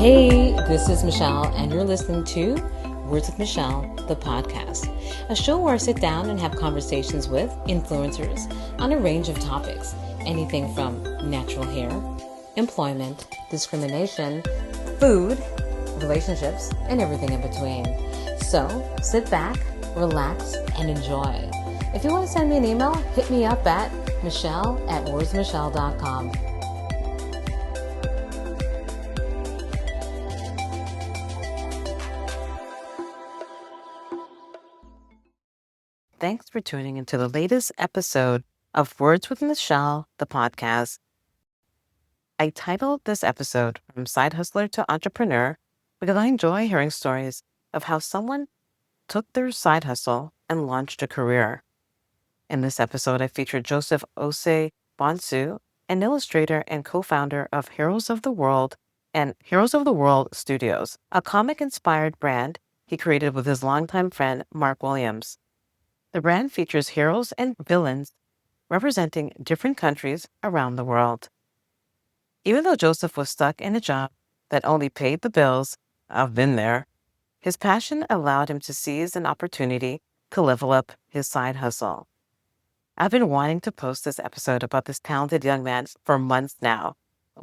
Hey, this is Michelle, and you're listening to Words with Michelle, the podcast, a show where I sit down and have conversations with influencers on a range of topics, anything from natural hair, employment, discrimination, food, relationships, and everything in between. So sit back, relax, and enjoy. If you want to send me an email, hit me up at michelle@wordsmichelle.com. Thanks for tuning into the latest episode of Words with Michelle, the podcast. I titled this episode From Side Hustler to Entrepreneur because I enjoy hearing stories of how someone took their side hustle and launched a career. In this episode, I featured Joseph Osei Bonsu, an illustrator and co-founder of Heroes of the World and Heroes of the World Studios, a comic-inspired brand he created with his longtime friend Mark Williams. The brand features heroes and villains representing different countries around the world. Even though Joseph was stuck in a job that only paid the bills, I've been there, his passion allowed him to seize an opportunity to level up his side hustle. I've been wanting to post this episode about this talented young man for months now.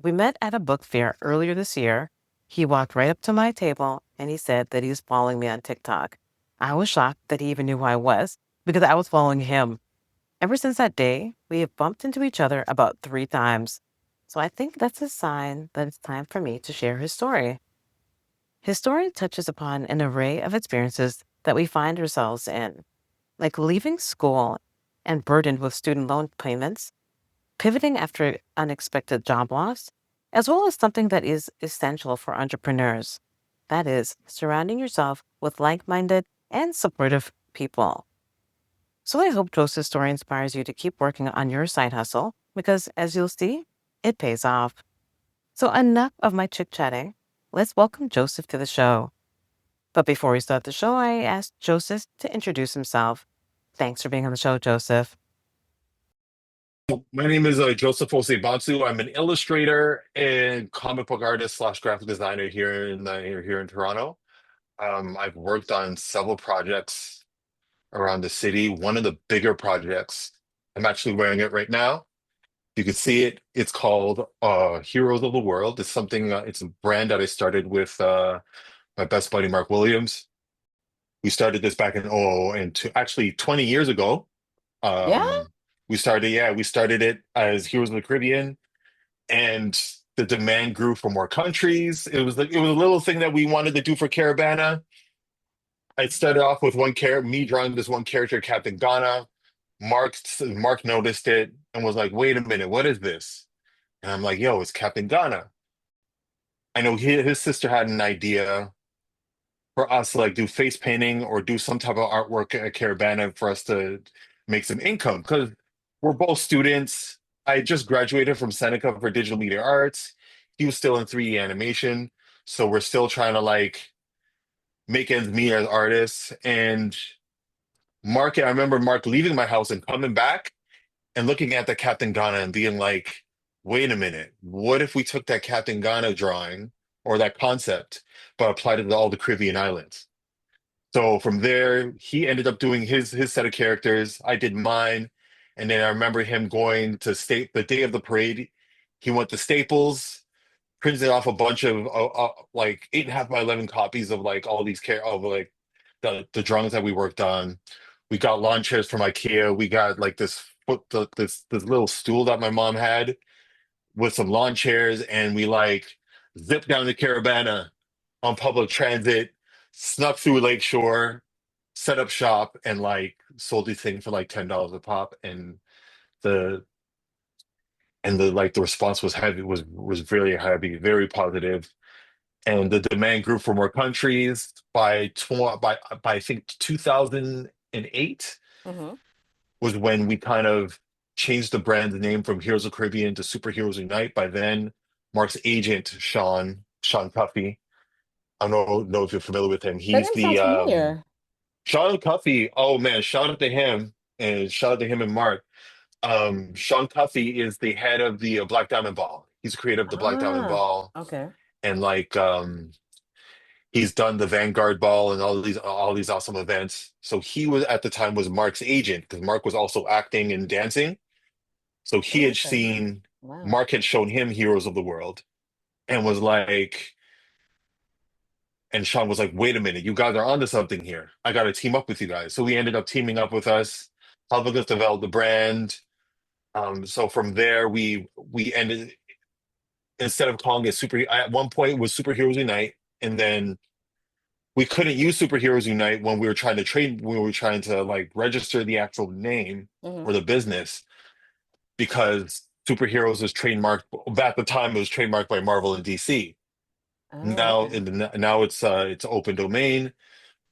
We met at a book fair earlier this year. He walked right up to my table and he said that he was following me on TikTok. I was shocked that he even knew who I was because I was following him. Ever since that day, we have bumped into each other about 3 times. So I think that's a sign that it's time for me to share his story. His story touches upon an array of experiences that we find ourselves in, like leaving school and burdened with student loan payments, pivoting after unexpected job loss, as well as something that is essential for entrepreneurs. That is, surrounding yourself with like-minded and supportive people. So I hope Joseph's story inspires you to keep working on your side hustle because, as you'll see, it pays off. So enough of my chit-chatting. Let's welcome Joseph to the show. But before we start the show, I asked Joseph to introduce himself. Thanks for being on the show, Joseph. My name is Joseph Osei Bonsu. I'm an illustrator and comic book artist slash graphic designer here in Toronto. I've worked on several projects around the city. One of the bigger projects, I'm actually wearing it right now. You can see it. It's called Heroes of the World. It's something. It's a brand that I started with my best buddy Mark Williams. We started this back in actually 20 years ago. Yeah? We started it as Heroes of the Caribbean, and the demand grew for more countries. It was a little thing that we wanted to do for Caravana. I started off with me drawing this one character, Captain Ghana. Mark noticed it and was like, "Wait a minute, what is this?" And I'm like, "Yo, it's Captain Ghana." I know his sister had an idea for us to like do face painting or do some type of artwork at Caravana for us to make some income because we're both students. I just graduated from Seneca for digital media arts. He was still in 3D animation. So we're still trying to like make ends meet as artists. And I remember Mark leaving my house and coming back and looking at the Captain Ghana and being like, wait a minute, what if we took that Captain Ghana drawing or that concept, but applied it to all the Caribbean islands? So from there, he ended up doing his set of characters. I did mine, and then I remember him going to state the day of the parade. He went to Staples, printed off a bunch of like 8.5 by 11 copies of like all these of like the drawings that we worked on. We got lawn chairs from IKEA. We got like this little stool that my mom had with some lawn chairs, and we like zipped down to Caravana on public transit, snuck through Lakeshore, set up shop, and like sold these things for like $10 a pop. The the response was heavy, was very heavy, very positive, and the demand grew for more countries. By I think 2008 Mm-hmm. was when we kind of changed the brand's name from Heroes of the Caribbean to Superheroes Unite. By then, Mark's agent, Sean Puffy, I don't know if you're familiar with him. That He's name the sounds familiar. Sean Cuffy. Oh man, shout out to him and Mark. Sean Cuffy is the head of the Black Diamond Ball. He's the creator of the Black Diamond Ah, Ball, okay. and like he's done the Vanguard Ball and all these awesome events. So he was at the time was Mark's agent because Mark was also acting and dancing. So he Oh, had okay. seen Wow. Mark had shown him Heroes of the World and was like, and Sean was like, wait a minute, you guys are onto something here. I got to team up with you guys. So he ended up teaming up with us, helping us develop the brand. So from there, we ended instead of calling it super. At one point, it was Superheroes Unite, and then we couldn't use Superheroes Unite when we were trying to trade. We were trying to like register the actual name Hmm. or the business because Superheroes is trademarked. At the time, it was trademarked by Marvel and DC. Oh, Now, okay. now it's open domain.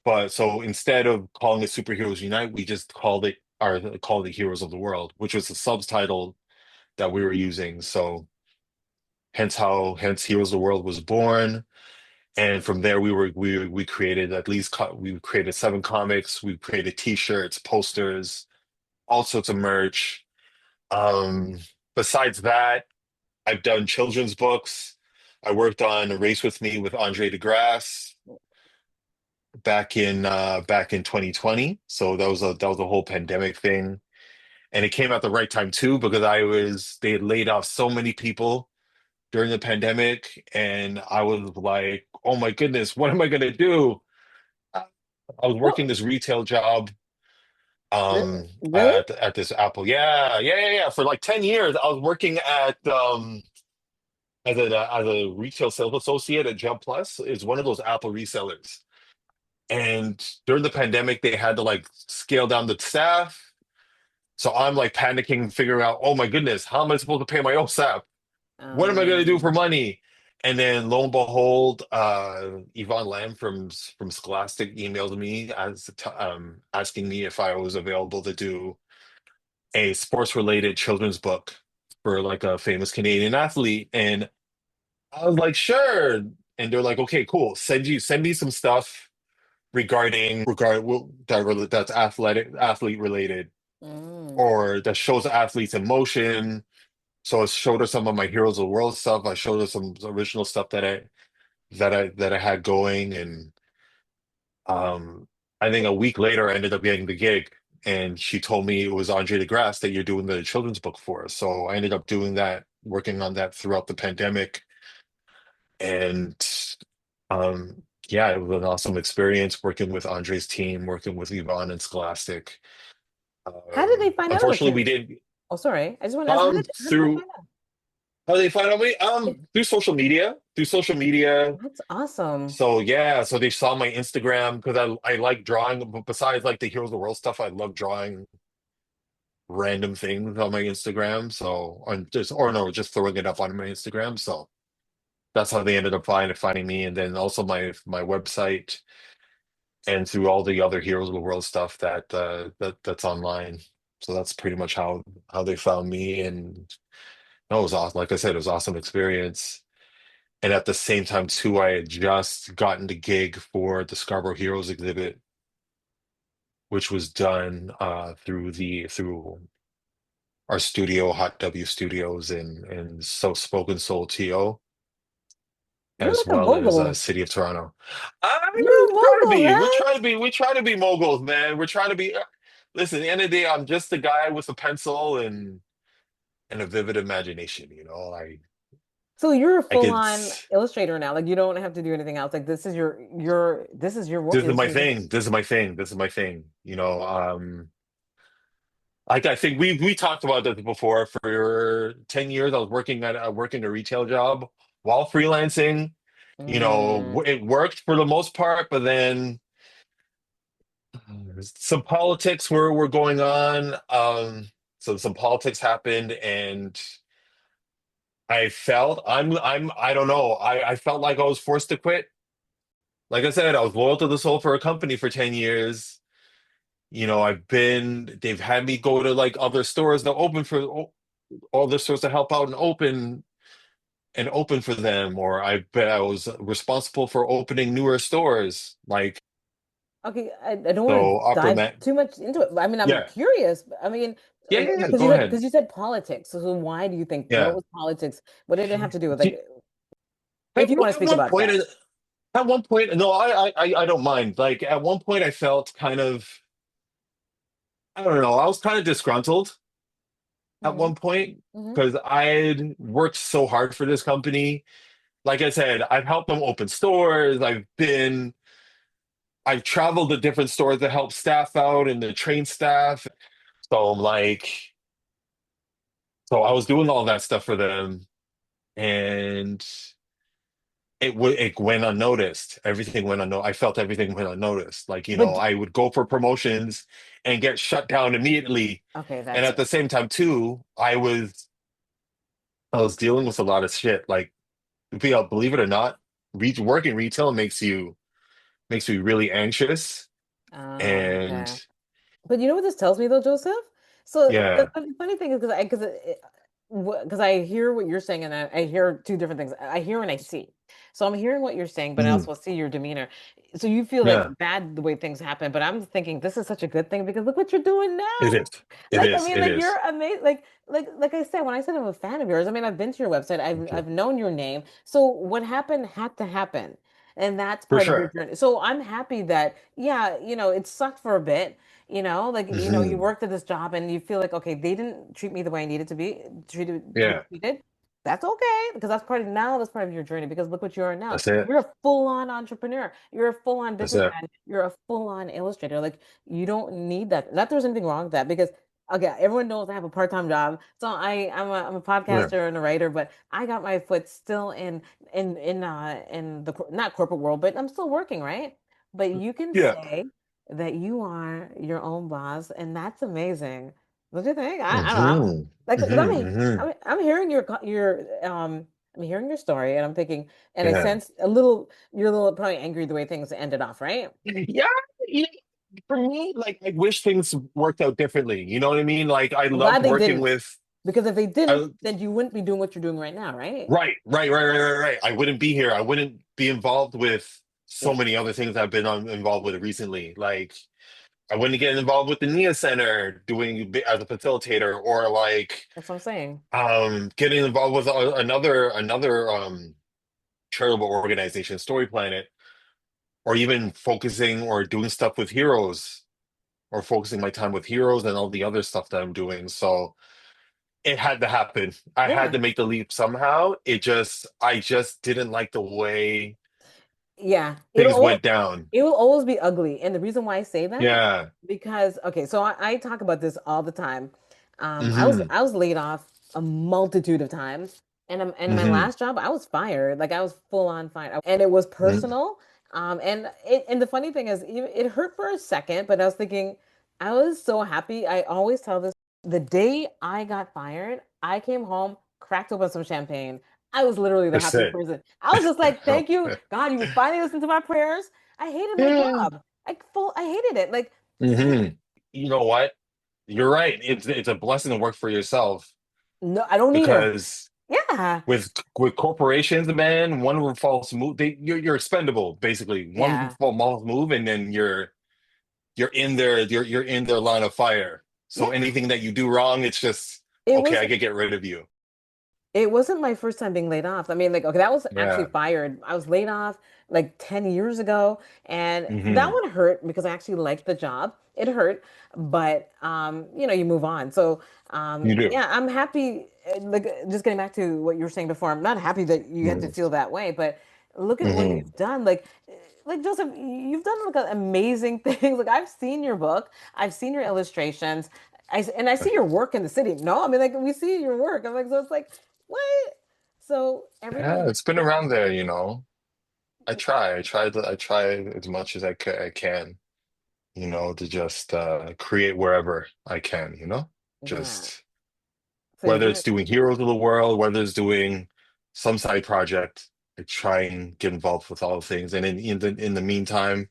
But so instead of calling it Superheroes Unite, we just called it Heroes of the World, which was the subtitle that we were using. So hence Heroes of the World was born. And from there we created we created 7 comics, we created t-shirts, posters, all sorts of merch. Um, Besides that, I've done children's books. I worked on A Race with Me with Andre DeGrasse back in 2020. So that was a whole pandemic thing. And it came at the right time too, because they had laid off so many people during the pandemic, and I was like, oh my goodness, what am I gonna do? I was working Well, this retail job really? at this Apple. Yeah, yeah, yeah, yeah. For like 10 years, I was working at as a retail sales associate at Jump Plus, is one of those Apple resellers. And during the pandemic, they had to like scale down the staff. So I'm like panicking, figuring out, oh my goodness, how am I supposed to pay my own staff? What am I going to do for Um, money? And then lo and behold, Yvonne Lamb from Scholastic emailed me asking me if I was available to do a sports related children's book for like a famous Canadian athlete. And I was like, sure. And they're like, okay, cool. Send me some stuff that's athlete related mm. or that shows athletes in motion. So I showed her some of my Heroes of the World stuff. I showed her some original stuff that I had going, and I think a week later I ended up getting the gig, and she told me it was Andre DeGrasse that you're doing the children's book for. So I ended up doing that, working on that throughout the pandemic, and um, yeah, it was an awesome experience working with Andre's team, working with Yvonne and Scholastic. How did they find out about Unfortunately, we you? did Oh, sorry. I just want to ask, how did they through find out? how do they find out me? Yeah, Through social media. Through social media. that's awesome. So yeah, so they saw my Instagram because I like drawing. But besides like the Heroes of the World stuff, I love drawing random things on my Instagram. So on just or no, just throwing it up on my Instagram. So that's how they ended up finding me, and then also my website and through all the other Heroes of the World stuff that's online. So that's pretty much how they found me, and no, it was awesome. Like I said, it was an awesome experience. And at the same time, too, I had just gotten the gig for the Scarborough Heroes exhibit, which was done through our studio, Hot W Studios, and So Spoken Soul TO, You're as like a well as mogul. City of Toronto. I You're a try to mogul, be. man. We try to be moguls, man. We're trying to be. Listen, at the end of the day, I'm just a guy with a pencil and a vivid imagination. So you're a I could. full-on illustrator now. Like you don't have to do anything else. Like this is your this is your work. This is This my is your thing. This is my thing. This is my thing. Like I think we talked about this before. For 10 years, I was working a retail job while freelancing. mm. It worked for the most part, but then some politics were going on. So some politics happened, and I don't know. I felt like I was forced to quit. Like I said, I was loyal to the soul for a company for 10 years. They've had me go to like other stores that open for all the stores to help out and open for them, or I was responsible for opening newer stores, like Okay, I don't want to so Upper dive Met. too much into it. I mean, I'm Yeah, curious. I mean, yeah, yeah, yeah. because Go ahead. you said politics. So why do you think what Yeah. was politics? What did it have to do with like? If you want to At speak one about point, that. no, I don't mind. Like at one point, I felt kind of, I don't know, I was kind of disgruntled at Hmm. one point Hmm. because I had worked so hard for this company. Like I said, I've helped them open stores. I've traveled to different stores to help staff out and to train staff. So like, so I was doing all that stuff for them, and it went unnoticed. Everything went unnoticed. I felt everything went unnoticed. Like, But I would go for promotions and get shut down immediately. okay, And that's at the same time, too, I was dealing with a lot of shit. Like, believe it or not, working retail makes me really anxious. And okay. But you know what this tells me though, Joseph? So the yeah, funny thing is because I hear what you're saying and I hear two different things. I hear and I see. So I'm hearing what you're saying, but I mhm, also see your demeanor. So you feel like yeah, bad the way things happen, but I'm thinking this is such a good thing because look what you're doing it now. is. It Like I is. mean, It like is. you're amazing. Like I said, when I said I'm a fan of yours, I mean I've been to your website. I've Thank you. I've known your name. So what happened had to happen. And that's For part of your sure. journey. So I'm happy that, yeah, it sucked for a bit, you Hmm. worked at this job and you feel like, okay, they didn't treat me the way I needed to be Yeah, treated. That's okay because that's part of your journey because look what you are now. that's it. You're a full-on entrepreneur. You're a full-on That's it. businessman. You're a full-on illustrator. Like you don't need that. Not there's anything wrong with that because okay, everyone knows I have a part-time job. So I'm a Yeah. podcaster and a writer, but I got my foot still in the not corporate world, but I'm still working, right? But you can Yeah. say that you are your own boss, and that's amazing. Don't you think? I don't know. Hmm. Like, 'cause Hmm. Hmm. I'm hearing I'm hearing your story, and I'm thinking, and I Yeah. sense a little, you're a little probably angry the way things ended off, right? Yeah. you- For me, like, I wish things worked out differently. You know what I mean? Like, I I'm loved glad they working didn't, with. because if they didn't, I, then you wouldn't be doing what you're doing right now, right? right. I wouldn't be here. I wouldn't be involved with so Yeah, many other things I've been involved with recently. Like, I wouldn't get involved with the NIA Center as a facilitator, or like that's what I'm saying. getting involved with another charitable organization, Story Planet, or even focusing or doing stuff with heroes, or focusing my time with heroes and all the other stuff that I'm doing. So it had to happen. I had Yeah. to make the leap somehow. I just didn't like the way Yeah, things went down. it will always be ugly. And the reason why I say that, Yeah. because okay, so I talk about this all the time. Hmm. I was laid off a multitude of times, and my Hmm. last job I was fired. Like I was full on fired, and it was Hmm. personal. And the funny thing is, it hurt for a second, but I was thinking, I was so happy. I always tell this, the day I got fired, I came home, cracked open some champagne. I was literally the That's happiest it. person. I was just like, thank you, God, you finally listened to my prayers. I hated my Yeah. job. I hated it. Like, Hmm. You know what? You're right. It's a blessing to work for yourself, no, I don't either. because Yeah. with corporations, man, one false move, you're expendable basically. One Yeah. false move, and then you're in their line of fire. So Yeah. anything that you do wrong, it's just It okay. was I could get rid of you. It wasn't my first time being laid off. I mean, like, okay, that was actually Yeah. fired. I was laid off like 10 years ago, and that Hmm. one hurt because I actually liked the job. It hurt, but you move on. So, You do. yeah, I'm happy. Like, just getting back to what you were saying before, I'm not happy that you had to feel that way, but look at what Hmm. you've done. Like Joseph, you've done like amazing things. Like, I've seen your book, I've seen your illustrations. And I see your work in the city. No, I mean, like we see your work. I'm like, so it's like, what? So everybody Yeah, has it's been different. around there. I try as much as I can, to just create wherever I can. Yeah. Just So you're whether doing it's doing Heroes of the World, whether it's doing some side project, I try and get involved with all the things. And in the meantime,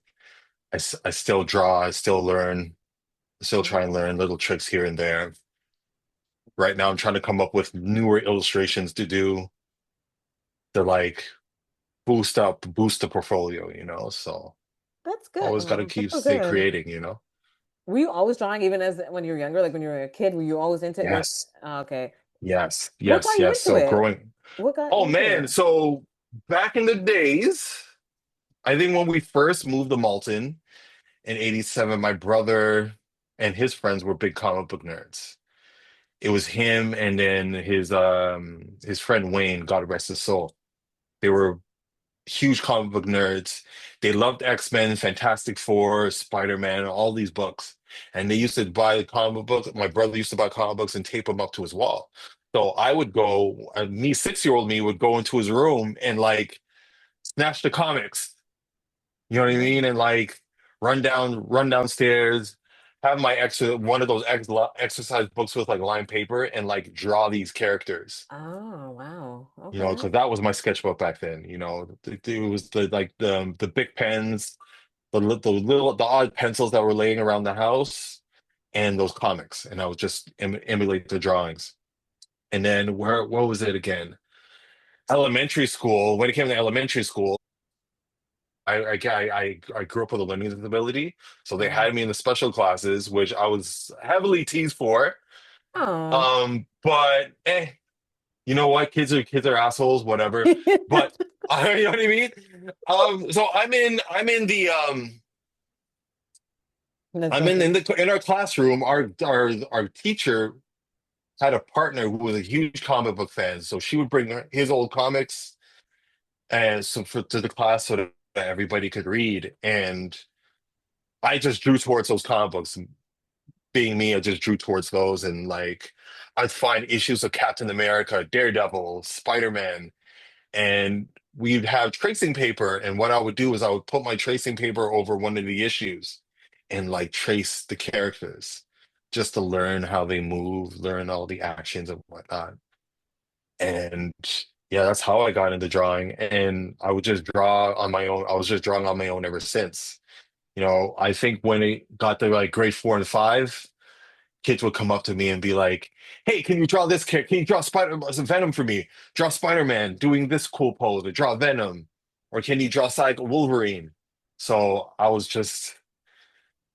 I still draw, I still learn, still try and learn little tricks here and there. Right now, I'm trying to come up with newer illustrations to do to like boost the portfolio. So that's good. always got to Oh, that's keep so stay good. creating. Were you always drawing even as when you were younger, like when you were a kid? Were you always into Yes, okay. yes, What yes, got you yes. into So it? growing. What got Oh you into man, it? so Back in the days, I think when we first moved to Malton in '87, my brother and his friends were big comic book nerds. It was him and then his friend Wayne, God rest his soul. They were huge comic book nerds. They loved X-Men, Fantastic Four, Spider-Man, all these books. And they used to buy the comic books. My brother used to buy comic books and tape them up to his wall. So I would go, me, 6-year-old me would go into his room and like snatch the comics. You know what I mean? And like run downstairs, have my extra one of those exercise books with like lined paper and like draw these characters. Oh, wow. You know, Okay. because that was my sketchbook back then. You know, it was the like the big pens, the odd pencils that were laying around the house, and those comics, and I would just emulate the drawings. And then what was it again? Elementary school. When it came to elementary school, I grew up with a learning disability, so they Oh. had me in the special classes, which I was heavily teased for. Oh. But you know what? Kids are assholes, whatever. But you know what I mean. So I'm in the That's I'm so in funny. in our classroom. Our teacher had a partner who was a huge comic book fan, so she would bring his old comics and so to the class so that everybody could read. And I just drew towards those comic books. Being me, I just drew towards those, and like I'd find issues of Captain America, Daredevil, Spider-Man, and we'd have tracing paper. And what I would do is I would put my tracing paper over one of the issues and like trace the characters just to learn how they move, learn all the actions and whatnot. And yeah, that's how I got into drawing. And I would just draw on my own. I was just drawing on my own ever since. You know, I think when it got to like grade 4 and 5, kids would come up to me and be like, "Hey, can you draw this character? Can you draw Spider Venom for me? Draw Spider-Man doing this cool pose, or draw Venom, or can you draw Wolverine?" So I was just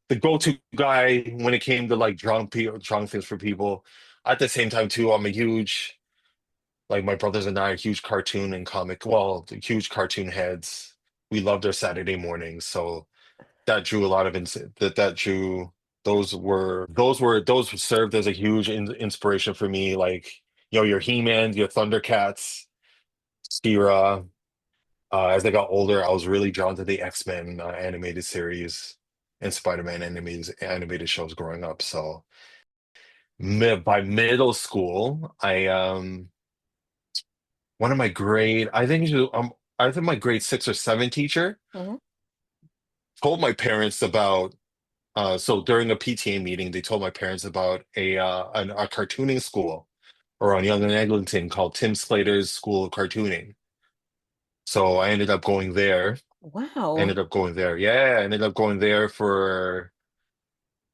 the go-to guy when it came to like drawing things for people. At the same time, too, I'm a huge like my brothers and I are huge cartoon and comic, well, huge cartoon heads. We loved our Saturday mornings, so that drew a lot of that drew those served as a huge inspiration for me. Like your He-Man, your Thundercats, She-Ra. As I got older, I was really drawn to the X-Men animated series and Spider-Man animated shows growing up. So by middle school, I one of my grade I think it was, I think my grade 6 or 7 teacher Hmm. told my parents about. So during a PTA meeting, they told my parents about a cartooning school around Young and Eglinton called Tim Slater's School of Cartooning. So I ended up going there. Wow. Yeah, I ended up going there for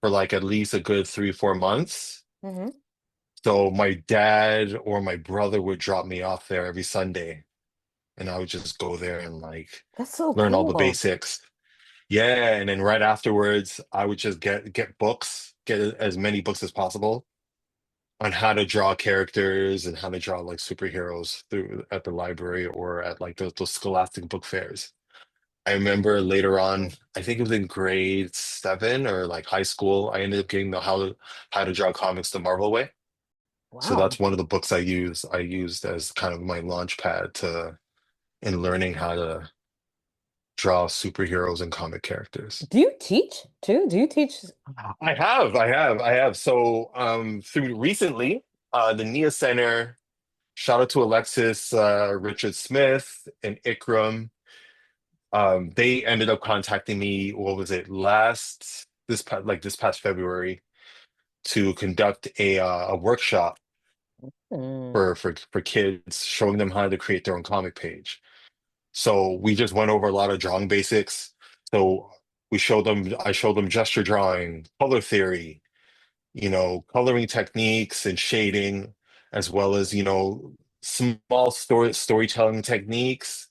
like at least a good 3 4 months. Hmm. So my dad or my brother would drop me off there every Sunday, and I would just go there and like That's so learn all the cool. basics. Yeah, and then right afterwards, I would just get books, get as many books as possible on how to draw characters and how to draw like superheroes through at the library or at like those scholastic book fairs. I remember later on, I think it was in grade 7 or like high school, I ended up getting the how to draw comics the Marvel way. So Wow. that's one of the books I used as kind of my launch pad to in learning how to draw superheroes and comic characters. Do you teach too? Do you teach? I have. So through recently, the Nia Center, shout out to Alexis, Richard Smith, and Ikram. They ended up contacting me, what was it, this past February to conduct a workshop Hmm. for kids, showing them how to create their own comic page. So we just went over a lot of drawing basics. So I showed them gesture drawing, color theory, coloring techniques and shading, as well as, small storytelling techniques.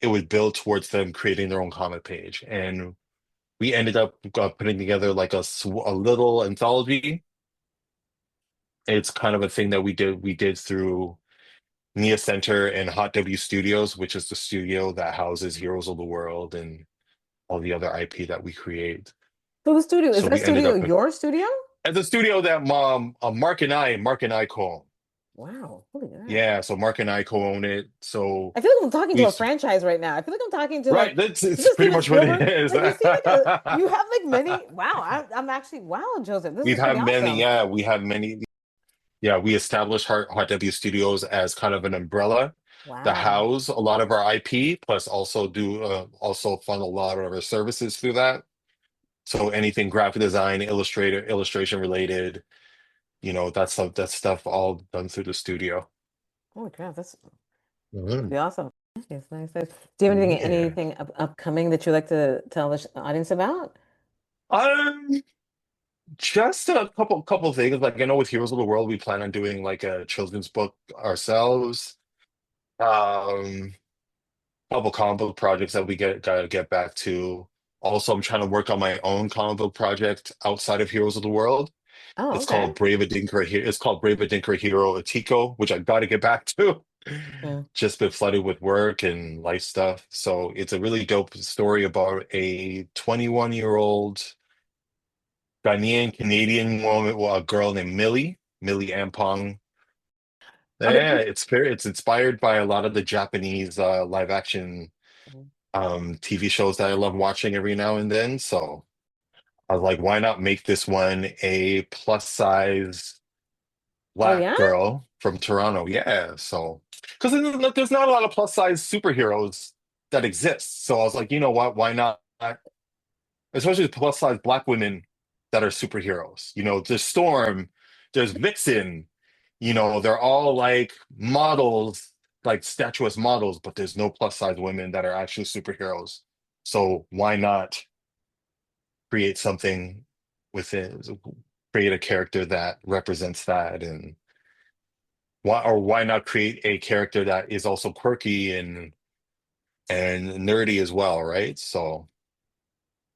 It would build towards them creating their own comic page. And we ended up putting together like a little anthology. It's kind of a thing that we did through. Nia Center and Hot W Studios, which is the studio that houses Heroes of the World and all the other IP that we create. So the studio, is So that we ended studio up your studio? at the studio that Mark and I co-own. Wow, look at that. Yeah, so Mark and I co-own it. So I feel like I'm talking to we a franchise right now. I feel like I'm talking to like, right, that's is it's it pretty Steven much what it Spielberg? is. Like you see you have like many, wow, I'm actually, wow, Joseph, this We've is pretty had many, awesome. yeah, we have many. Yeah, we established Hot W Studios as kind of an umbrella to Wow. house a lot of our IP, plus also do also fund a lot of our services through that. So anything graphic design, illustration related, that stuff all done through the studio. Holy crap, that's Mhm. pretty awesome. Nice, nice, nice. Do you have Yeah. anything upcoming that you like to tell the audience about? Um, just a couple things. Like I know with Heroes of the World, we plan on doing like a children's book ourselves. Um, Couple comic book projects that we gotta get back to. Also, I'm trying to work on my own comic book project outside of Heroes of the World. Oh, It's okay. called It's called Brave Adinka Hero Atiko, which I got to get back to. Mm. Just been flooded with work and life stuff. So it's a really dope story about a 21-year-old Ghanaian Canadian woman, well, a girl named Millie Ampong. Yeah, Okay. it's inspired by a lot of the Japanese live action TV shows that I love watching every now and then. So I was like, why not make this one a plus size Oh black yeah? girl from Toronto? Yeah. So because there's not a lot of plus size superheroes that exist. So I was like, you know what? Why not? Especially plus size black women that are superheroes. There's Storm, there's Vixen, they're all like models, like statuesque models, but there's no plus size women that are actually superheroes. So why not create something within, create a character that represents that, and why not create a character that is also quirky and nerdy as well, right? So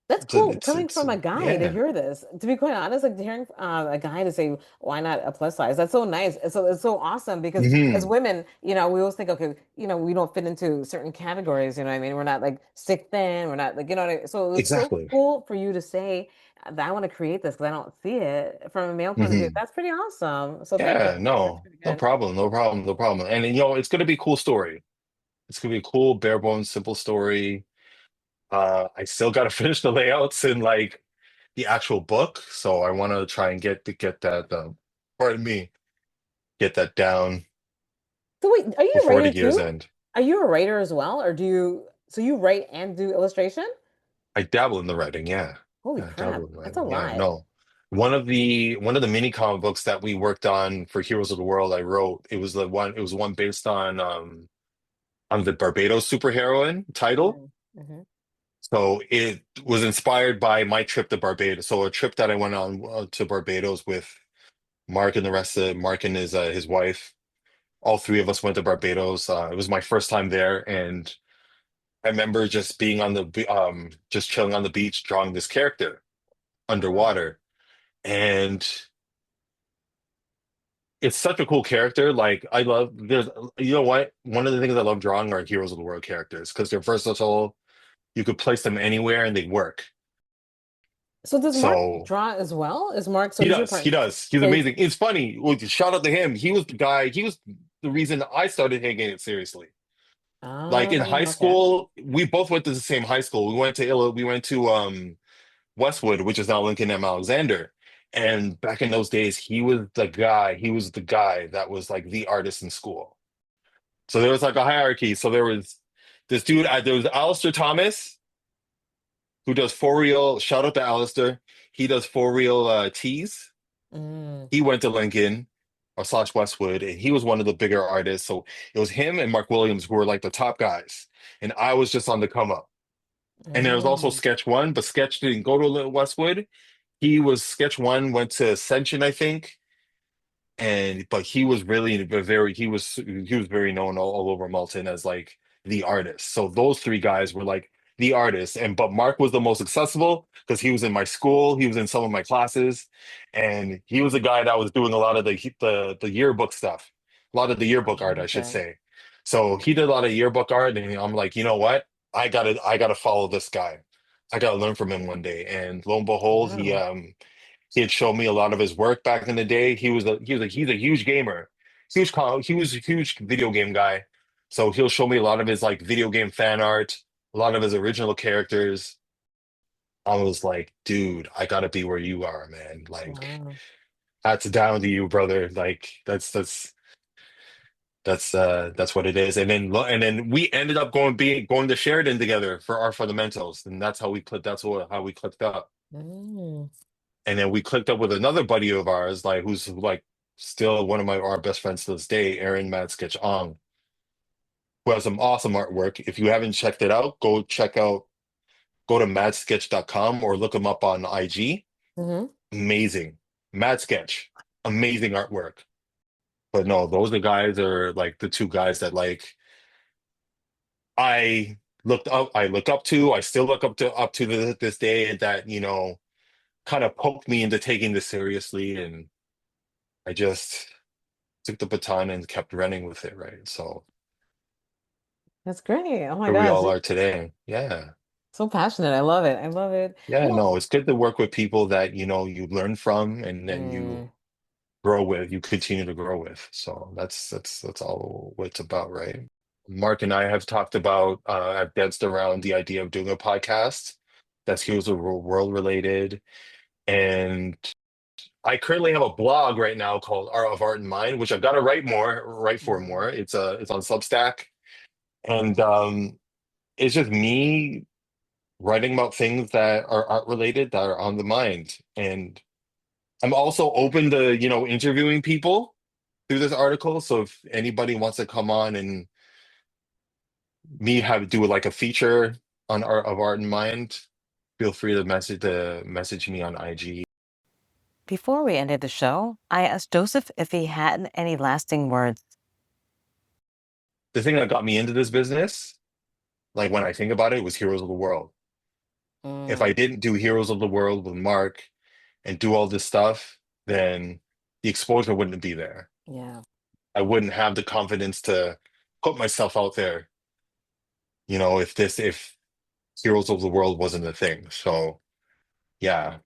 That's cool coming it's from a guy to yeah. hear this. To be quite honest, like hearing a guy to say, "Why not a plus size?" That's so nice. It's so awesome because as Hmm. women, we always think, okay, we don't fit into certain categories. You know what I mean? We're not like stick thin. We're not like what I mean? So it's so Exactly. cool for you to say that I want to create this because I don't see it from a male point of view. Hmm. That's pretty awesome. So thank you. Yeah, That's no, pretty no good. problem, no problem, no problem. And it's gonna be a cool story. It's gonna be a cool, bare bones, simple story. I still gotta finish the layouts in like the actual book, so I want to try and get that. Pardon me, get that down So wait, are you a before the writer year's too? end. Are you a writer as well, or do you? So you write and do illustration? I dabble in the writing, yeah. Holy Yeah, I crap, dabble in the that's a writing, yeah. lot. No, one of the mini comic books that we worked on for Heroes of the World, I wrote. It was one based on the Barbados superheroine title. Mm-hmm. So it was inspired by my trip to Barbados. So a trip that I went on to Barbados with Mark and his wife. All three of us went to Barbados. It was my first time there, and I remember just being just chilling on the beach, drawing this character Wow. underwater, and it's such a cool character. Like I love, there's, you know what? One of the things I love drawing are Heroes of the World characters because they're versatile. You could place them anywhere and they work. So does Mark So draw as well? Is Mark, so he he's your does. He partner. does. He's So he's, amazing. It's funny. Well, shout out to him. He was the guy. He was the reason I started taking it seriously. Like in high okay. school, we both went to the same high school. We went to Westwood, which is now Lincoln M. Alexander. And back in those days, he was the guy. He was the guy that was like the artist in school. So there was like a hierarchy. So there was this dude. There was Alistair Thomas, who does for real. Shout out to Alistair. He does for real tees. Mm, He went to Lincoln or slash Westwood, and he was one of the bigger artists. So it was him and Mark Williams who were like the top guys, and I was just on the come up. And there was also mm, Sketch One, but Sketch didn't go to Westwood. Sketch One went to Ascension, I think, and but he was really very he was very known all over Malton as like the artist. So those three guys were like the artists, and but Mark was the most accessible because he was in my school, he was in some of my classes, and he was the guy that was doing a lot of the yearbook stuff. a lot of the yearbook art, I should Okay. say. So he did a lot of yearbook art, and I'm like, you know what? I gotta follow this guy. I gotta learn from him one day. And lo and behold, Wow. he had shown me a lot of his work back in the day. He's a huge gamer, he was a huge video game guy. So he'll show me a lot of his like video game fan art, a lot of his original characters. I was like, dude, I gotta be where you are, man. Like, Wow. that's down to you, brother. Like, that's what it is. And then we ended up going to Sheridan together for our fundamentals, and that's how we clicked. How we clicked up. Mm. And then we clicked up with another buddy of ours, like who's like still one of our best friends to this day, Aaron Mad Sketch Ong, who has some awesome artwork. If you haven't checked it out, go to madsketch.com or look him up on IG. Hmm. Amazing. Mad Sketch. Amazing artwork. But no, those the guys are like the two guys that like I look up to, I still look up to this day, that, kind of poked me into taking this seriously, and I just took the baton and kept running with it, right? So That's great. Oh my here we gosh. all are today. Yeah. So passionate. I love it. I love it. Yeah, Well, no, it's good to work with people that, you learn from, and then mm, you continue to grow with. So that's all what it's about, right? Mark and I have talked about, I've danced around the idea of doing a podcast that's Heroes of the World related. And I currently have a blog right now called Art of Art and Mind, which I've got to write for more. It's on Substack. And it's just me writing about things that are art related, that are on the mind. And I'm also open to, interviewing people through this article. So if anybody wants to come on and me have do like a feature on Art and Mind, feel free to message me on IG. Before we ended the show, I asked Joseph if he had any lasting words. The thing that got me into this business, like when I think about it, was Heroes of the World. If mm, I didn't do Heroes of the World with Mark and do all this stuff, then the exposure wouldn't be there. yeah. I wouldn't have the confidence to put myself out there, if Heroes of the World wasn't a thing. So yeah.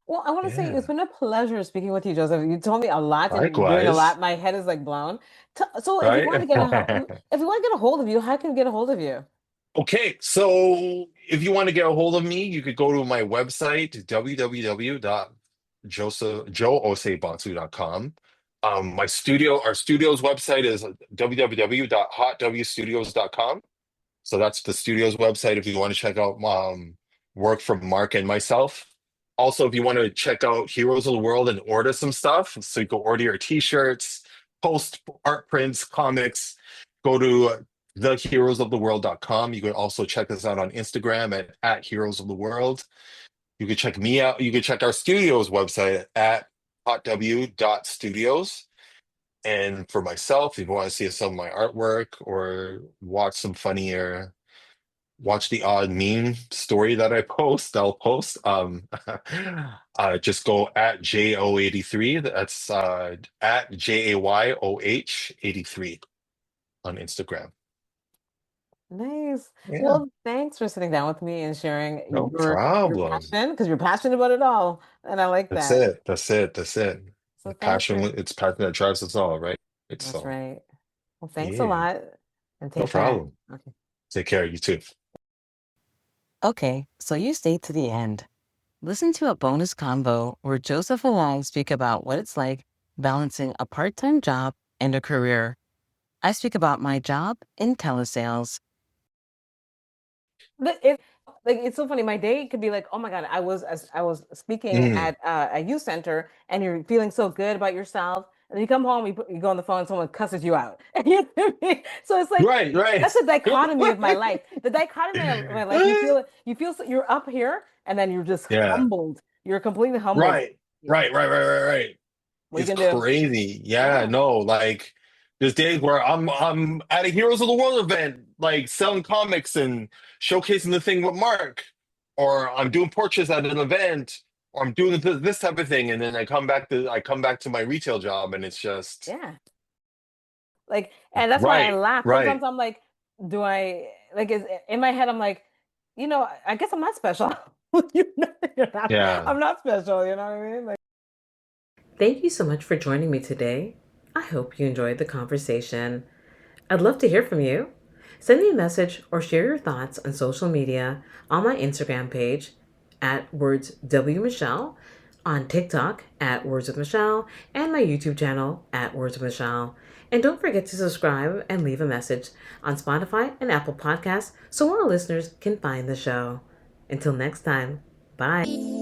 Well, I want to say it's Yeah. been a pleasure speaking with you, Joseph. You told me a lot and you're doing a Likewise, lot. My head is like blown. So if we want to right? get if we want to get a hold of you, how can we get a hold of you? Okay, so if you want to get a hold of me, you could go to my website, www.joeosebonsu.com. Our studio's website is www.hotwstudios.com. So that's the studio's website if you want to check out work from Mark and myself. Also, if you want to check out Heroes of the World and order some stuff, so you can order your t-shirts, post art prints, comics, go to theheroesoftheworld.com. You can also check us out on Instagram at Heroes of the World. You can check me out. You can check our studio's website at hotw.studios. And for myself, if you want to see some of my artwork or watch the odd meme story that I post, I'll post. Just go at JO83. That's at JAYOH83 on Instagram. Nice. Yeah, Well, thanks for sitting down with me and sharing no your problem. passion because you're passionate about it all, and I like That's that. it. That's it. That's it. So thanks Passion, for it's passion that drives us all, right? that's So, right. Well, thanks a yeah, lot and no take care. problem. Okay. Take care. You too. Okay, so you stayed to the end. Listen to a bonus convo where Joseph and I speak about what it's like balancing a part-time job and a career. I speak about my job in telesales. But it like it's so funny. My day could be like, oh my God, I was speaking Mm, at a youth center and you're feeling so good about yourself. And then you come home, you go on the phone, and someone cusses you out. You know what I mean? So it's like right, right. that's the dichotomy of my life. The dichotomy of my life, you're up here and then you're just Yeah. humbled. You're completely humbled. Right, Yeah. right. What are you It's gonna do? crazy. Yeah, Yeah. no, like there's days where I'm at a Heroes of the World event, like selling comics and showcasing the thing with Mark, or I'm doing portraits at an event, or I'm doing this type of thing, and then I come back to my retail job, and it's just Yeah. Like, and that's why I right, laugh. right, Sometimes I'm like, do I like is in my head I'm like, I guess I'm not special. yeah. I'm not special, you know what I mean? Like, thank you so much for joining me today. I hope you enjoyed the conversation. I'd love to hear from you. Send me a message or share your thoughts on social media on my Instagram page at WordsWMichelle, on TikTok at Words with Michelle, and my YouTube channel at Words with Michelle. And don't forget to subscribe and leave a message on Spotify and Apple Podcasts so more listeners can find the show. Until next time, bye.